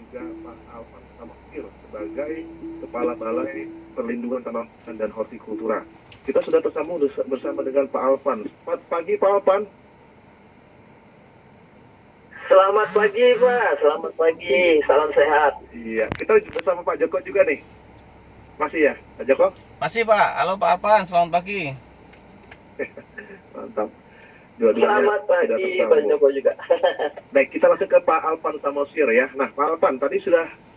juga Pak Alvan Samosir sebagai Kepala Balai Perlindungan Tanaman dan Hortikultura. Kita sudah tersambung bersama dengan Pak Alvan. Selamat pagi Pak Alvan. Selamat pagi Pak, selamat pagi, salam sehat. Iya, kita bersama Pak Joko juga nih. Masih ya, Pak Joko? Masih Pak, halo Pak Alvan, selamat pagi. Mantap. Selamat pagi Pak Joko juga. Baik, kita langsung ke Pak Alvan Samosir ya. Nah, Pak Alvan, tadi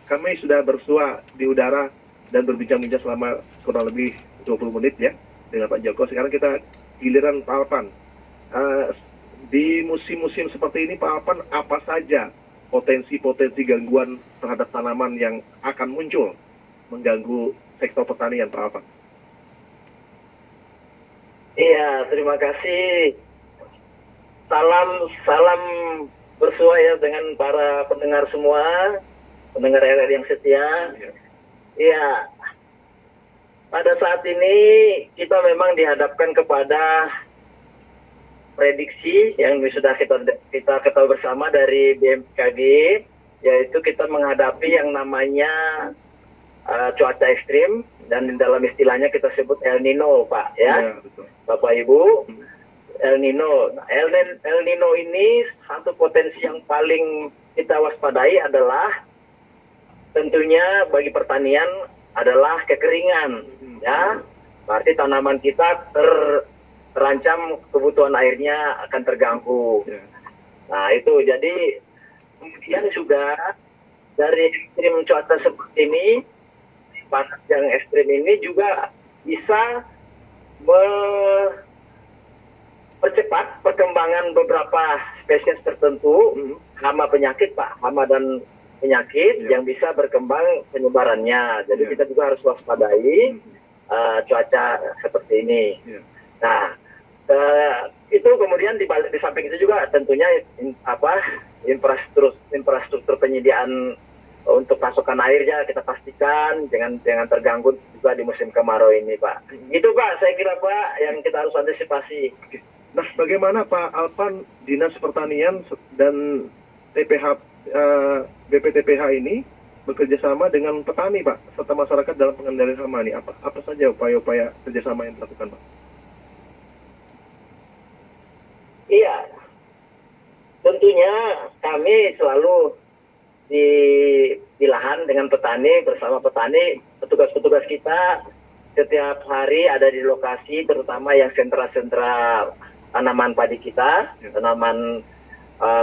kami sudah bersua di udara dan berbincang-bincang selama kurang lebih 20 menit ya dengan Pak Joko. Sekarang kita giliran Pak Alvan. Di musim-musim seperti ini Pak Alvan, apa saja potensi-potensi gangguan terhadap tanaman yang akan muncul mengganggu sektor pertanian Pak Alvan? Iya, terima kasih. Salam bersua ya dengan para pendengar semua, pendengar RRI yang setia. Iya. Pada saat ini kita memang dihadapkan kepada prediksi yang sudah kita ketahui bersama dari BMKG, yaitu kita menghadapi yang namanya cuaca ekstrim, dan dalam istilahnya kita sebut El Nino Pak ya, betul. Bapak Ibu. El Nino. El Nino ini satu potensi yang paling kita waspadai adalah tentunya bagi pertanian adalah kekeringan ya. Berarti tanaman kita terancam kebutuhan airnya akan terganggu. Nah itu jadi kemudian juga dari ekstrim cuaca seperti ini, panas yang ekstrim ini juga bisa percepat perkembangan beberapa spesies tertentu hama penyakit Pak, hama dan penyakit yang bisa berkembang penyebarannya. Jadi kita juga harus waspadai cuaca seperti ini. Nah, itu kemudian di samping itu juga tentunya infrastruktur penyediaan untuk pasokan airnya kita pastikan jangan terganggu juga di musim kemarau ini Pak. Itu Pak, saya kira Pak yang kita harus antisipasi. Nah, bagaimana Pak Alvan, Dinas Pertanian dan TPH BPTPH ini bekerjasama dengan petani Pak serta masyarakat dalam pengendalian hama ini? Apa saja upaya-upaya kerjasama yang dilakukan Pak? Iya, tentunya kami selalu di lahan dengan petani, bersama petani, petugas-petugas kita setiap hari ada di lokasi, terutama yang sentra-sentra tanaman padi kita, tanaman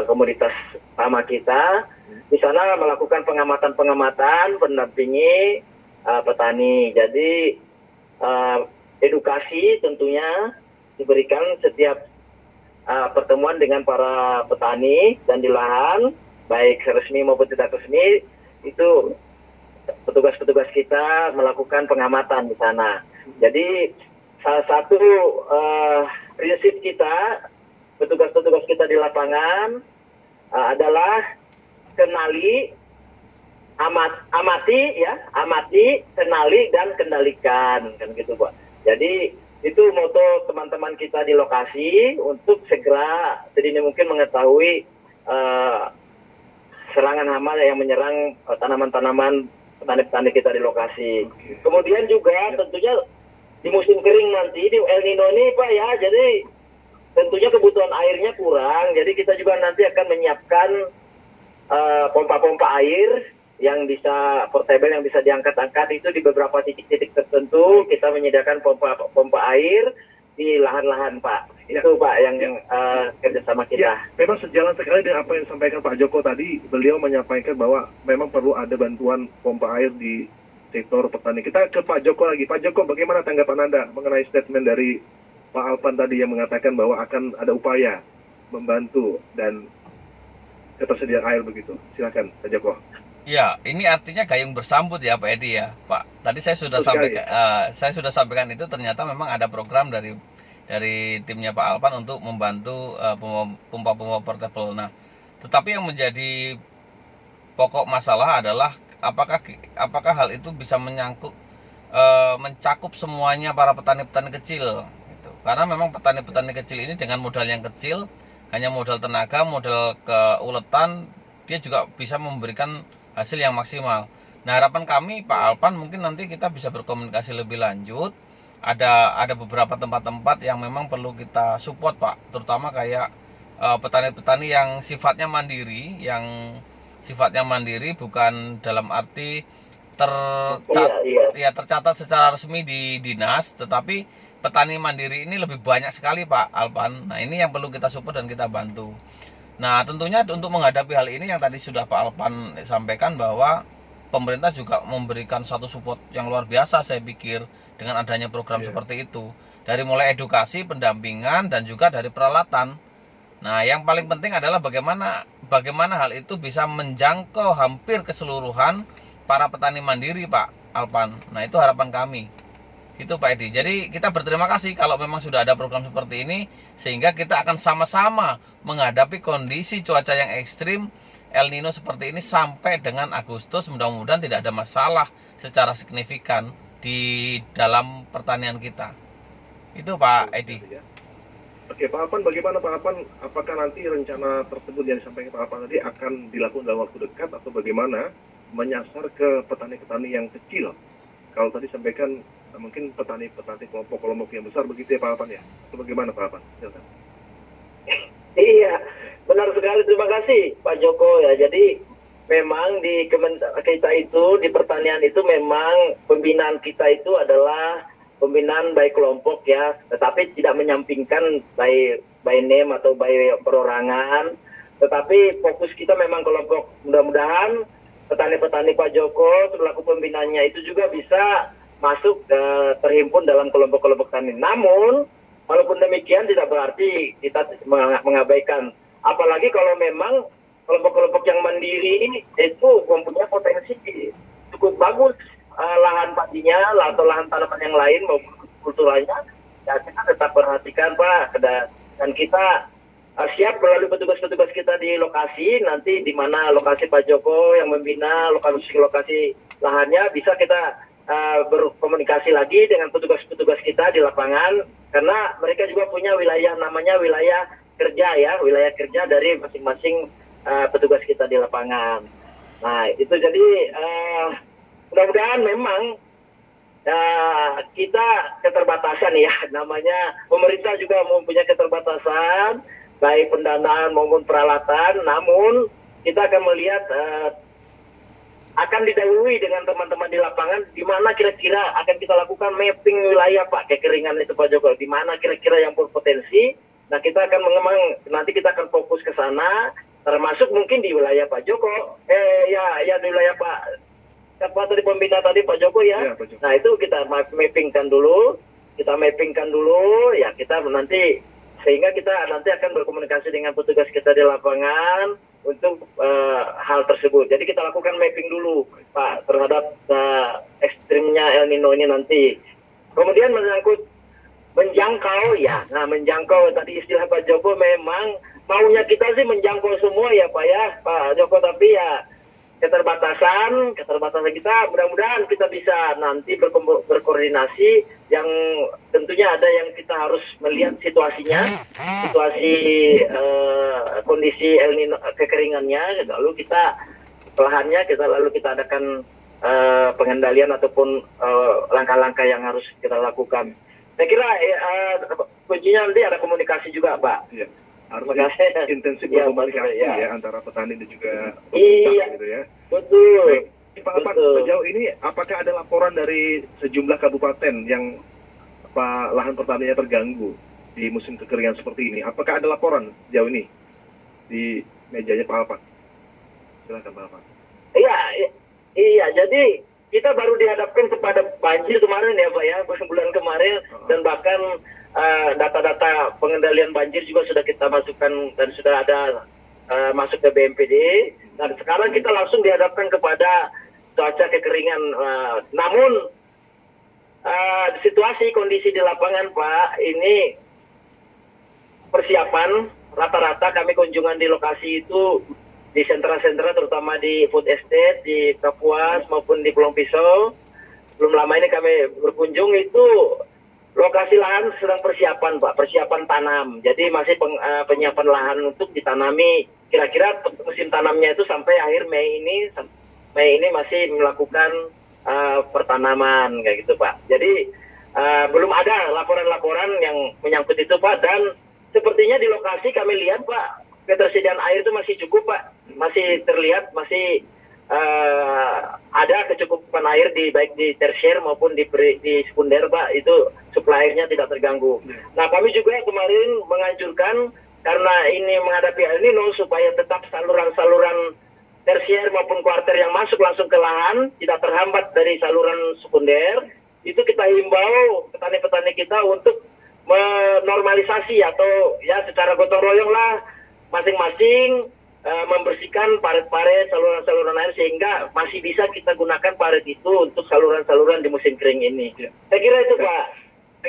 komoditas utama kita. Di sana melakukan pengamatan, pendampingi petani. Jadi edukasi tentunya diberikan setiap pertemuan dengan para petani dan di lahan, baik resmi maupun tidak resmi, itu petugas-petugas kita melakukan pengamatan di sana. Jadi salah satu prinsip kita, petugas-petugas kita di lapangan adalah amati, kenali dan kendalikan, kan gitu Pak. Jadi itu moto teman-teman kita di lokasi untuk segera sedini mungkin mengetahui serangan hama yang menyerang tanaman-tanaman petani-petani kita di lokasi. Kemudian juga tentunya di musim kering nanti di El Nino ini Pak ya, jadi tentunya kebutuhan airnya kurang. Jadi kita juga nanti akan menyiapkan pompa-pompa air yang bisa portable, yang bisa diangkat-angkat. Itu di beberapa titik-titik tertentu kita menyediakan pompa air di lahan-lahan Pak. Itu Pak yang kerjasama kita. Ya, memang sejalan sekali dengan apa yang disampaikan Pak Joko tadi. Beliau menyampaikan bahwa memang perlu ada bantuan pompa air di sektor petani. Kita ke Pak Joko lagi. Pak Joko, bagaimana tanggapan Anda mengenai statement dari Pak Alvan tadi yang mengatakan bahwa akan ada upaya membantu dan ketersediaan air begitu? Silakan Pak Joko. Ya, ini artinya gayung bersambut ya Pak Edi ya, Pak. Tadi saya sudah sampaikan itu, ternyata memang ada program dari timnya Pak Alvan untuk membantu pompa-pompa portable. Nah, tetapi yang menjadi pokok masalah adalah apakah hal itu bisa mencakup semuanya para petani-petani kecil gitu. Karena memang petani-petani kecil ini dengan modal yang kecil, hanya modal tenaga, modal keuletan, dia juga bisa memberikan hasil yang maksimal. Nah, harapan kami Pak Alpan mungkin nanti kita bisa berkomunikasi lebih lanjut. Ada beberapa tempat-tempat yang memang perlu kita support Pak, terutama kayak petani-petani yang sifatnya mandiri, bukan dalam arti tercatat secara resmi di dinas, tetapi petani mandiri ini lebih banyak sekali Pak Alpan. Nah, ini yang perlu kita support dan kita bantu. Nah, tentunya untuk menghadapi hal ini yang tadi sudah Pak Alpan sampaikan bahwa pemerintah juga memberikan satu support yang luar biasa saya pikir dengan adanya program seperti itu. Dari mulai edukasi, pendampingan, dan juga dari peralatan. Nah, yang paling penting adalah bagaimana hal itu bisa menjangkau hampir keseluruhan para petani mandiri Pak Alpan. Nah, itu harapan kami. Itu Pak Edi. Jadi kita berterima kasih kalau memang sudah ada program seperti ini, sehingga kita akan sama-sama menghadapi kondisi cuaca yang ekstrim El Nino seperti ini sampai dengan Agustus. Mudah-mudahan tidak ada masalah secara signifikan di dalam pertanian kita. Itu Pak Edi. Oke, Pak Alpan, bagaimana Pak Alpan? Apakah nanti rencana tersebut yang disampaikan Pak Alpan tadi akan dilakukan dalam waktu dekat, atau bagaimana menyasar ke petani-petani yang kecil? Kalau tadi sampaikan mungkin petani-petani kelompok-kelompok yang besar begitu ya Pak Alpan ya? Atau bagaimana Pak Alpan? Silakan. Iya, benar sekali. Terima kasih Pak Joko ya. Jadi memang di kita itu, di pertanian itu memang pembinaan kita itu adalah pembinaan by kelompok ya, tetapi tidak menyampingkan by name atau by perorangan, tetapi fokus kita memang kelompok. Mudah-mudahan petani-petani Pak Joko selaku pembinanya itu juga bisa masuk terhimpun dalam kelompok-kelompok tani. Namun walaupun demikian tidak berarti kita mengabaikan, apalagi kalau memang kelompok-kelompok yang mandiri ini itu mempunyai potensi cukup bagus, lahan padinya atau lahan tanaman yang lain maupun kulturalnya, ya kita tetap perhatikan Pak, dan kita siap melalui petugas-petugas kita di lokasi, nanti di mana lokasi Pak Joko yang membina lokasi lahannya, bisa kita berkomunikasi lagi dengan petugas-petugas kita di lapangan, karena mereka juga punya wilayah, namanya wilayah kerja ya, wilayah kerja dari masing-masing petugas kita di lapangan. Nah itu jadi mudah-mudahan memang kita keterbatasan ya, namanya pemerintah juga mempunyai keterbatasan baik pendanaan maupun peralatan, namun kita akan melihat akan didahului dengan teman-teman di lapangan di mana kira-kira akan kita lakukan mapping wilayah Pak, kekeringan itu Pak Joko, di mana kira-kira yang berpotensi. Nah kita akan mengembang, nanti kita akan fokus ke sana, termasuk mungkin di wilayah Pak Joko, di wilayah Pak dari pembina tadi Pak Joko ya. Nah itu kita mappingkan dulu, ya kita nanti, sehingga kita nanti akan berkomunikasi dengan petugas kita di lapangan untuk hal tersebut. Jadi kita lakukan mapping dulu Pak terhadap ekstrimnya El Nino ini nanti. Kemudian menjangkau ya. Nah menjangkau tadi istilah Pak Joko, memang maunya kita sih menjangkau semua ya Pak ya Pak Joko, tapi ya keterbatasan kita, mudah-mudahan kita bisa nanti berkoordinasi, yang tentunya ada yang kita harus melihat situasi kondisi El Nino, kekeringannya, lalu kita adakan pengendalian ataupun langkah-langkah yang harus kita lakukan. Saya kira kuncinya nanti ada komunikasi juga Pak. Iya. Harus intensif berkomunikasi ya antara petani dan juga pemerintah gitu ya. Betul. Pak Alpan, sejauh ini apakah ada laporan dari sejumlah kabupaten yang lahan pertaniannya terganggu di musim kekeringan seperti ini? Apakah ada laporan sejauh ini di mejanya Pak Alpan? Silakan Pak Alpan. Iya. Jadi kita baru dihadapkan kepada banjir kemarin ya Pak ya, bulan kemarin, dan bahkan data-data pengendalian banjir juga sudah kita masukkan dan sudah ada masuk ke BMPD. Dan sekarang kita langsung dihadapkan kepada cuaca kekeringan. Namun situasi kondisi di lapangan Pak, ini persiapan rata-rata kami kunjungan di lokasi itu di sentra-sentra, terutama di food estate di Kapuas maupun di Pulau Pisau. Belum lama ini kami berkunjung, itu lokasi lahan sedang persiapan Pak, persiapan tanam. Jadi masih penyiapan lahan untuk ditanami. Kira-kira musim tanamnya itu sampai akhir Mei Mei ini masih melakukan pertanaman kayak gitu Pak. Jadi belum ada laporan-laporan yang menyangkut itu Pak, dan sepertinya di lokasi kami lihat Pak, ketersediaan air itu masih cukup Pak, masih terlihat masih ada kecukupan air baik di tersier maupun di sekunder Pak, itu suplai airnya tidak terganggu. Nah kami juga kemarin menganjurkan karena ini menghadapi El Nino supaya tetap saluran-saluran tersier maupun kuarter yang masuk langsung ke lahan tidak terhambat dari saluran sekunder, itu kita himbau petani-petani kita untuk menormalisasi atau ya secara gotong royong lah masing-masing membersihkan parit-parit saluran-saluran air sehingga masih bisa kita gunakan parit itu untuk saluran-saluran di musim kering ini. Ya. Saya kira itu Pak.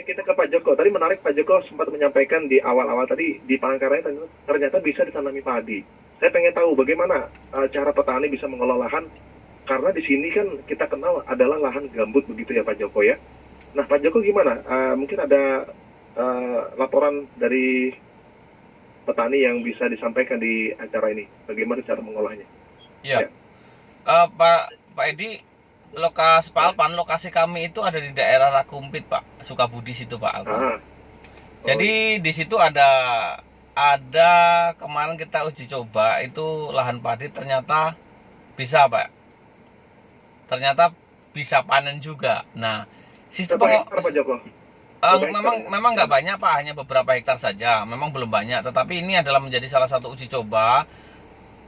Kita ke Pak Joko. Tadi menarik Pak Joko sempat menyampaikan di awal-awal tadi di Palangkaraya ternyata bisa ditanami padi. Saya pengen tahu bagaimana cara petani bisa mengelola lahan, karena di sini kan kita kenal adalah lahan gambut begitu ya Pak Joko ya. Nah Pak Joko gimana? Mungkin ada laporan dari petani yang bisa disampaikan di acara ini, bagaimana cara mengolahnya? Ya. Pak Edi, Pak Alpan, lokasi kami itu ada di daerah Rakumpit Pak, Sukabudi situ Pak Alpan. Jadi di situ ada kemarin kita uji coba itu lahan padi, ternyata bisa Pak, ternyata bisa panen juga. Nah sistem Pak Joko? Memang nggak banyak Pak, hanya beberapa hektar saja, memang belum banyak. Tetapi ini adalah menjadi salah satu uji coba.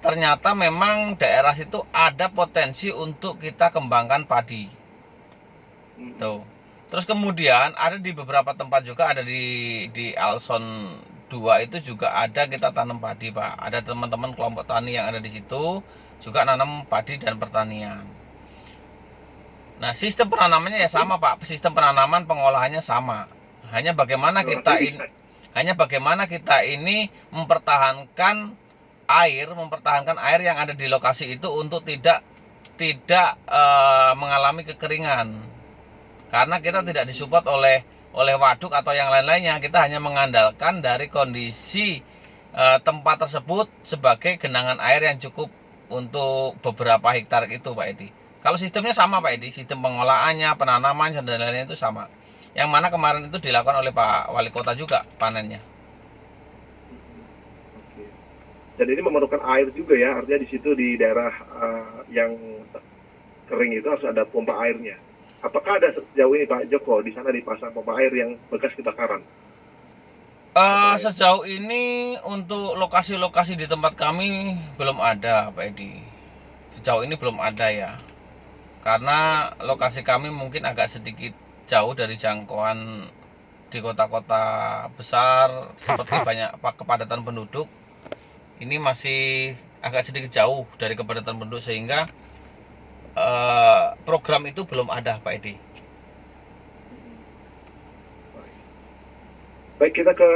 Ternyata memang daerah situ ada potensi untuk kita kembangkan padi. Tuh. Terus kemudian ada di beberapa tempat juga, ada di Alson 2 itu juga ada kita tanam padi Pak. Ada teman-teman kelompok tani yang ada di situ juga nanam padi dan pertanian. Nah, sistem penanamannya ya sama Pak. Sistem penanaman pengolahannya sama. Hanya bagaimana kita ini mempertahankan air yang ada di lokasi itu untuk tidak mengalami kekeringan. Karena kita tidak disupport oleh waduk atau yang lain-lainnya. Kita hanya mengandalkan dari kondisi tempat tersebut sebagai genangan air yang cukup untuk beberapa hektar itu Pak Edi. Kalau sistemnya sama Pak Edi, sistem pengolahannya, penanaman dan lain-lain itu sama. Yang mana kemarin itu dilakukan oleh Pak Wali Kota juga panennya. Oke. Jadi ini memerlukan air juga ya, artinya di situ di daerah yang kering itu harus ada pompa airnya. Apakah ada sejauh ini Pak Joko di sana dipasang pompa air yang bekas kebakaran? Sejauh ini untuk lokasi-lokasi di tempat kami belum ada Pak Edi. Sejauh ini belum ada ya. Karena lokasi kami mungkin agak sedikit jauh dari jangkauan di kota-kota besar seperti banyak kepadatan penduduk. Ini masih agak sedikit jauh dari kepadatan penduduk sehingga program itu belum ada Pak Edi. Baik, kita ke